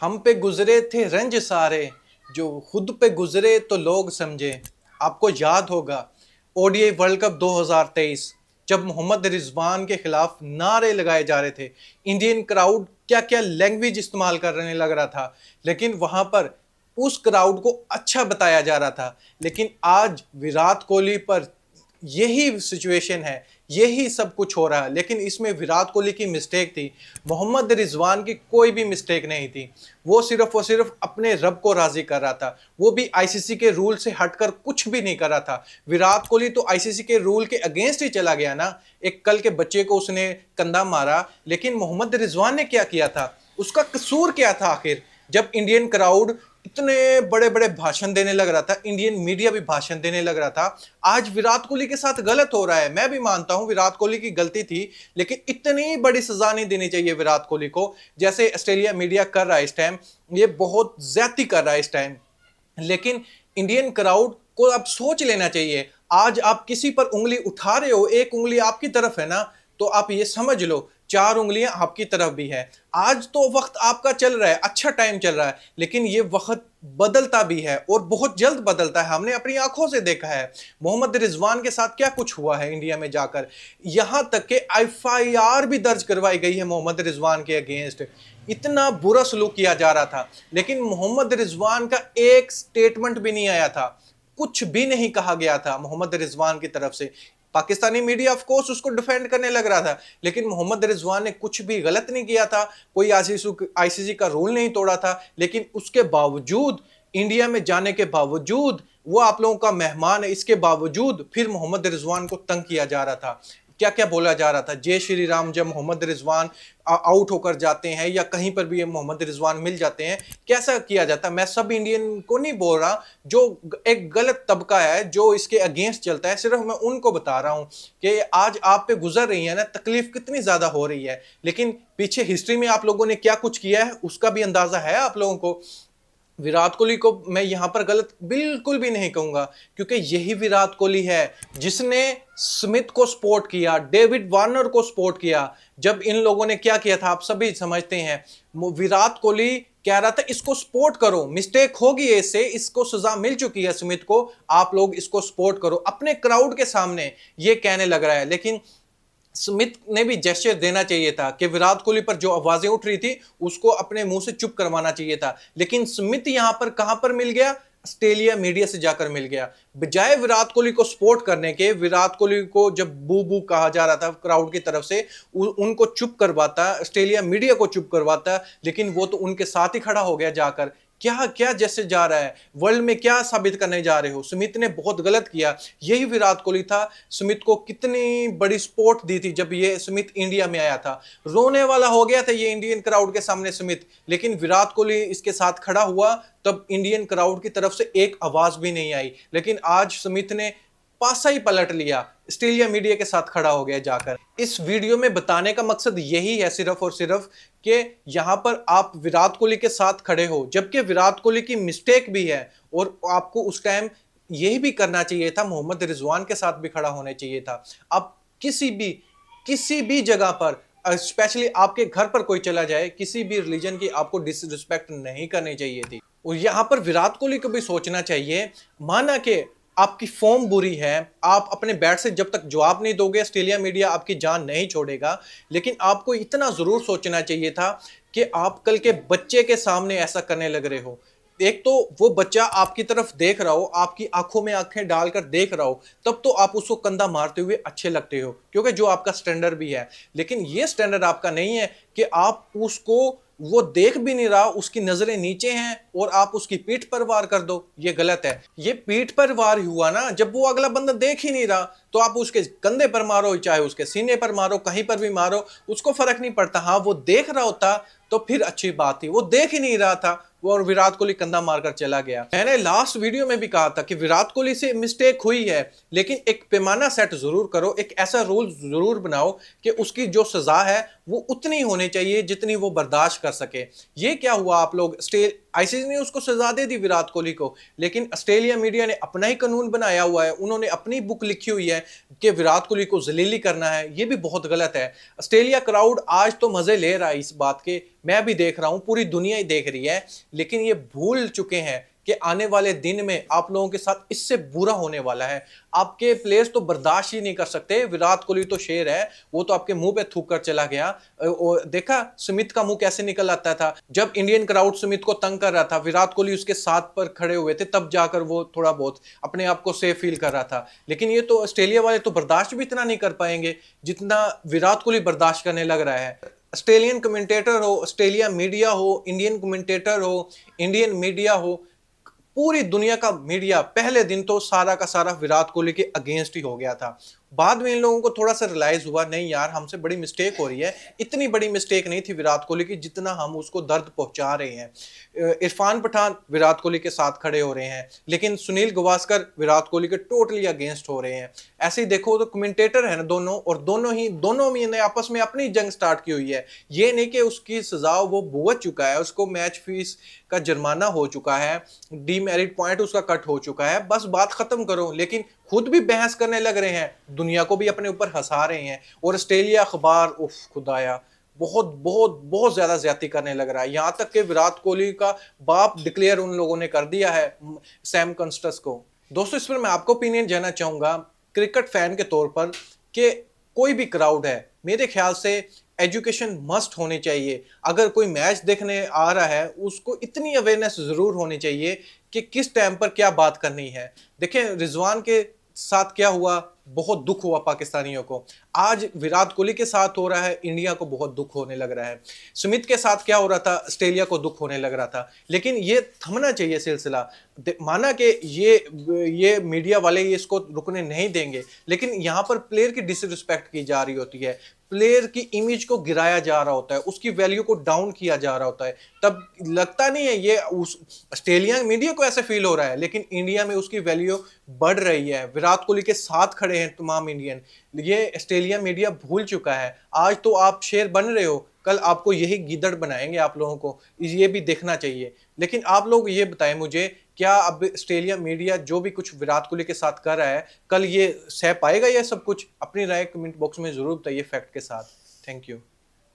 हम पे गुजरे थे रंज सारे, जो खुद पे गुजरे तो लोग समझे। आपको याद होगा ओडीआई वर्ल्ड कप 2023, जब मोहम्मद रिजवान के खिलाफ नारे लगाए जा रहे थे, इंडियन क्राउड क्या क्या लैंग्वेज इस्तेमाल करने लग रहा था, लेकिन वहां पर उस क्राउड को अच्छा बताया जा रहा था। लेकिन आज विराट कोहली पर यही सिचुएशन है, यही सब कुछ हो रहा है, लेकिन इसमें विराट कोहली की मिस्टेक थी, मोहम्मद रिजवान की कोई भी मिस्टेक नहीं थी। वो सिर्फ अपने रब को राजी कर रहा था, वो भी आईसीसी के रूल से हटकर कुछ भी नहीं कर रहा था। विराट कोहली तो आईसीसी के रूल के अगेंस्ट ही चला गया ना, एक कल के बच्चे को उसने कंधा मारा, लेकिन मोहम्मद रिजवान ने क्या किया था, उसका कसूर क्या था आखिर? जब इंडियन क्राउड इतने बड़े बड़े भाषण देने लग रहा था, इंडियन मीडिया भी भाषण देने लग रहा था, आज विराट कोहली के साथ गलत हो रहा है। मैं भी मानता हूं विराट कोहली की गलती थी, लेकिन इतनी बड़ी सजा नहीं देनी चाहिए विराट कोहली को जैसे ऑस्ट्रेलिया मीडिया कर रहा है इस टाइम। ये बहुत ज्यादती कर रहा है इस टाइम। लेकिन इंडियन क्राउड को अब सोच लेना चाहिए। आज आप किसी पर उंगली उठा रहे हो, एक उंगली आपकी तरफ है ना, तो आप ये समझ लो चार उंगलियां आपकी तरफ भी है। आज तो वक्त आपका चल रहा है, अच्छा टाइम चल रहा है, लेकिन ये वक्त बदलता भी है और बहुत जल्द बदलता है। हमने अपनी आंखों से देखा है मोहम्मद रिजवान के साथ क्या कुछ हुआ है इंडिया में जाकर। यहां तक कि एफआईआर भी दर्ज करवाई गई है मोहम्मद रिजवान के अगेंस्ट। इतना बुरा सलूक किया जा रहा था, लेकिन मोहम्मद रिजवान का एक स्टेटमेंट भी नहीं आया था, कुछ भी नहीं कहा गया था मोहम्मद रिजवान की तरफ से। पाकिस्तानी मीडिया ऑफ कोर्स उसको डिफेंड करने लग रहा था, लेकिन मोहम्मद रिजवान ने कुछ भी गलत नहीं किया था, कोई आईसीसी का रूल नहीं तोड़ा था, लेकिन उसके बावजूद, इंडिया में जाने के बावजूद, वो आप लोगों का मेहमान है, इसके बावजूद फिर मोहम्मद रिजवान को तंग किया जा रहा था। क्या क्या बोला जा रहा था, जय श्री राम। जब मोहम्मद रिजवान आउट होकर जाते हैं या कहीं पर भी मोहम्मद रिजवान मिल जाते हैं, कैसा किया जाता है। मैं सब इंडियन को नहीं बोल रहा, जो एक गलत तबका है जो इसके अगेंस्ट चलता है, सिर्फ मैं उनको बता रहा हूं कि आज आप पे गुजर रही है ना तकलीफ, कितनी ज्यादा हो रही है, लेकिन पीछे हिस्ट्री में आप लोगों ने क्या कुछ किया है उसका भी अंदाजा है आप लोगों को। विराट कोहली को मैं यहां पर गलत बिल्कुल भी नहीं कहूंगा, क्योंकि यही विराट कोहली है जिसने स्मिथ को सपोर्ट किया, डेविड वार्नर को सपोर्ट किया। जब इन लोगों ने क्या किया था आप सभी समझते हैं। विराट कोहली कह रहा था इसको सपोर्ट करो, मिस्टेक होगी ऐसे, इसको सजा मिल चुकी है स्मिथ को, आप लोग इसको सपोर्ट करो, अपने क्राउड के सामने ये कहने लग रहा है। लेकिन स्मिथ ने भी जेस्चर देना चाहिए था कि विराट कोहली पर जो आवाजें उठ रही थी उसको अपने मुंह से चुप करवाना चाहिए था, लेकिन स्मिथ यहां पर कहां पर मिल गया, ऑस्ट्रेलिया मीडिया से जाकर मिल गया। बजाय विराट कोहली को सपोर्ट करने के, विराट कोहली को जब बू बू कहा जा रहा था क्राउड की तरफ से, उनको चुप करवाता, ऑस्ट्रेलिया मीडिया को चुप करवाता, लेकिन वो तो उनके साथ ही खड़ा हो गया जाकर। क्या क्या जैसे जा रहा है, वर्ल्ड में क्या साबित करने जा रहे हो, स्मिथ ने बहुत गलत किया। यही विराट कोहली था, स्मिथ को कितनी बड़ी सपोर्ट दी थी जब ये स्मिथ इंडिया में आया था, रोने वाला हो गया था ये इंडियन क्राउड के सामने स्मिथ, लेकिन विराट कोहली इसके साथ खड़ा हुआ, तब इंडियन क्राउड की तरफ से एक आवाज भी नहीं आई। लेकिन आज स्मिथ ने पासा ही पलट लिया, ऑस्ट्रेलिया मीडिया के साथ खड़ा हो गया जाकर। इस वीडियो में बताने का मकसद यही है सिर्फ और सिर्फ कि यहां पर आप विराट कोहली के साथ खड़े हो, जबकि विराट कोहली की मिस्टेक भी है, और आपको उस टाइम यही भी करना चाहिए था, मोहम्मद रिजवान के साथ भी खड़ा होने चाहिए था। आप किसी भी जगह पर, स्पेशली आपके घर पर कोई चला जाए, किसी भी रिलीजन की आपको डिसरिस्पेक्ट नहीं करनी चाहिए थी। और यहां पर विराट कोहली को भी सोचना चाहिए, माना कि आपकी फॉर्म बुरी है, आप अपने बैट से जब तक जवाब नहीं दोगे ऑस्ट्रेलिया मीडिया आपकी जान नहीं छोड़ेगा, लेकिन आपको इतना जरूर सोचना चाहिए था कि आप कल के बच्चे के सामने ऐसा करने लग रहे हो। एक तो वो बच्चा आपकी तरफ देख रहा हो, आपकी आंखों में आंखें डालकर देख रहा हो, तब तो आप उसको कंधा मारते हुए अच्छे लगते हो, क्योंकि जो आपका स्टैंडर्ड भी है। लेकिन ये स्टैंडर्ड आपका नहीं है कि आप उसको, वो देख भी नहीं रहा, उसकी नजरें नीचे हैं और आप उसकी पीठ पर वार कर दो, ये गलत है। ये पीठ पर वार हुआ ना जब वो अगला बंदा देख ही नहीं रहा, तो आप उसके कंधे पर मारो, चाहे उसके सीने पर मारो, कहीं पर भी मारो, उसको फर्क नहीं पड़ता। हाँ, वो देख रहा होता तो फिर अच्छी बात थी, वो देख ही नहीं रहा था, वो और विराट कोहली कंधा मारकर चला गया। मैंने लास्ट वीडियो में भी कहा था कि विराट कोहली से मिस्टेक हुई है, लेकिन एक पैमाना सेट जरूर करो, एक ऐसा रूल जरूर बनाओ कि उसकी जो सजा है वो उतनी होनी चाहिए जितनी वो बर्दाश्त कर सके। ये क्या हुआ, आप लोग आईसीसी ने उसको सजा दे दी विराट कोहली को, लेकिन ऑस्ट्रेलिया मीडिया ने अपना ही कानून बनाया हुआ है, उन्होंने अपनी बुक लिखी हुई है कि विराट कोहली को जलीली करना है। ये भी बहुत गलत है। ऑस्ट्रेलिया क्राउड आज तो मजे ले रहा है इस बात के, मैं भी देख रहा हूं, पूरी दुनिया ही देख रही है, लेकिन ये भूल चुके हैं कि आने वाले दिन में आप लोगों के साथ इससे बुरा होने वाला है। आपके प्लेयर्स तो बर्दाश्त ही नहीं कर सकते। विराट कोहली तो शेर है, वो तो आपके मुंह पे थूक कर चला गया। और देखा स्मिथ का मुंह कैसे निकल आता था जब इंडियन क्राउड स्मिथ को तंग कर रहा था, विराट कोहली उसके साथ पर खड़े हुए थे, तब जाकर वो थोड़ा बहुत अपने आप को सेफ फील कर रहा था। लेकिन ये तो ऑस्ट्रेलिया वाले तो बर्दाश्त भी इतना नहीं कर पाएंगे जितना विराट कोहली बर्दाश्त करने लग रहा है। ऑस्ट्रेलियन कमेंटेटर हो, ऑस्ट्रेलिया मीडिया हो, इंडियन कमेंटेटर हो, इंडियन मीडिया हो, पूरी दुनिया का मीडिया पहले दिन तो सारा का सारा विराट कोहली के अगेंस्ट ही हो गया था। बाद में इन लोगों को थोड़ा सा रियलाइज हुआ, नहीं यार हमसे बड़ी मिस्टेक हो रही है। इतनी बड़ी मिस्टेक नहीं थी विराट कोहली की जितना हम उसको दर्द पहुंचा रहे हैं। इरफान पठान विराट कोहली के साथ खड़े हो रहे हैं, लेकिन सुनील गावस्कर विराट कोहली के टोटली अगेंस्ट हो रहे हैं। ऐसे ही देखो तो कमेंटेटर है ना दोनों, और दोनों में ने आपस में अपनी जंग स्टार्ट की हुई है। ये नहीं कि उसकी सजा वो भुगत चुका है, उसको मैच फीस का जुर्माना हो चुका है, डीमेरिट पॉइंट उसका कट हो चुका है, बस बात खत्म करो। लेकिन खुद भी बहस करने लग रहे हैं, दुनिया को भी अपने ऊपर हंसा रहे हैं। और ऑस्ट्रेलिया अखबार उफ खुदाया बहुत बहुत बहुत ज्यादा ज्यादती करने लग रहा है। यहां तक कि विराट कोहली का बाप डिक्लेयर उन लोगों ने कर दिया है सैम कंस्टस को। दोस्तों इस पर मैं आपको ओपिनियन जानना चाहूंगा क्रिकेट फैन के तौर पर कि कोई भी क्राउड है, मेरे ख्याल से एजुकेशन मस्ट होनी चाहिए। अगर कोई मैच देखने आ रहा है उसको इतनी अवेयरनेस जरूर होनी चाहिए कि किस टाइम पर क्या बात करनी है। देखें रिजवान के साथ क्या हुआ, बहुत दुख हुआ पाकिस्तानियों को। आज विराट कोहली के साथ हो रहा है, इंडिया को बहुत दुख होने लग रहा है। स्मिथ के साथ क्या हो रहा था, ऑस्ट्रेलिया को दुख होने लग रहा था। लेकिन ये थमना चाहिए सिलसिला। माना कि ये मीडिया वाले ये इसको रुकने नहीं देंगे, लेकिन यहाँ पर प्लेयर की डिसरिस्पेक्ट की जा रही होती है, प्लेयर की इमेज को गिराया जा रहा होता है, उसकी वैल्यू को डाउन किया जा रहा होता है। तब लगता नहीं है ये उस ऑस्ट्रेलिया मीडिया को ऐसे फील हो रहा है, लेकिन इंडिया में उसकी वैल्यू बढ़ रही है। विराट कोहली के साथ खड़े हैं तमाम इंडियन, ये ऑस्ट्रेलिया मीडिया भूल चुका है। आज तो आप शेर बन रहे हो, कल आपको यही गीदड़ बनाएंगे आप लोगों को, ये भी देखना चाहिए। लेकिन आप लोग ये बताएं मुझे, क्या अब ऑस्ट्रेलिया मीडिया जो भी कुछ विराट कोहली के साथ कर रहा है, कल ये सह पाएगा ये सब कुछ? अपनी राय कमेंट बॉक्स में जरूर बताइए फैक्ट के साथ। Thank you.